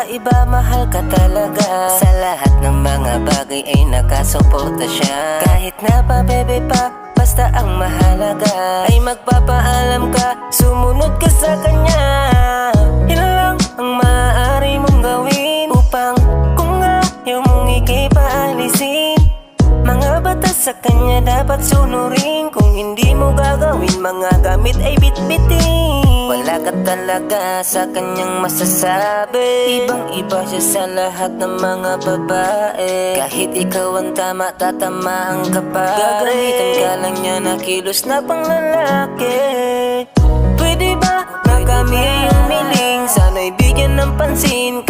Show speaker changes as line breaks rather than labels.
iba mahal ka talaga. Sa lahat ng mga bagay ay nakasuporta siya. Kahit na pa bebe pa, basta ang mahalaga ay magpapaalam ka, sumunod ka sa kanya. Yun lang ang maaari mong gawin upang kung ayaw mong ika'y paalisin. Mga batas sa kanya dapat sunurin. Kung hindi mo gagawin, mga gamit ay bitbitin. Wala ka talaga sa kanyang masasabi. Ibang iba siya sa lahat ng mga babae. Kahit ikaw ang tama, tatamaan ka pa. Gagamitan ka lang niya na kilos na panglalaki. Pwede ba na kami ay umiling? Sana'y bigyan ng pansin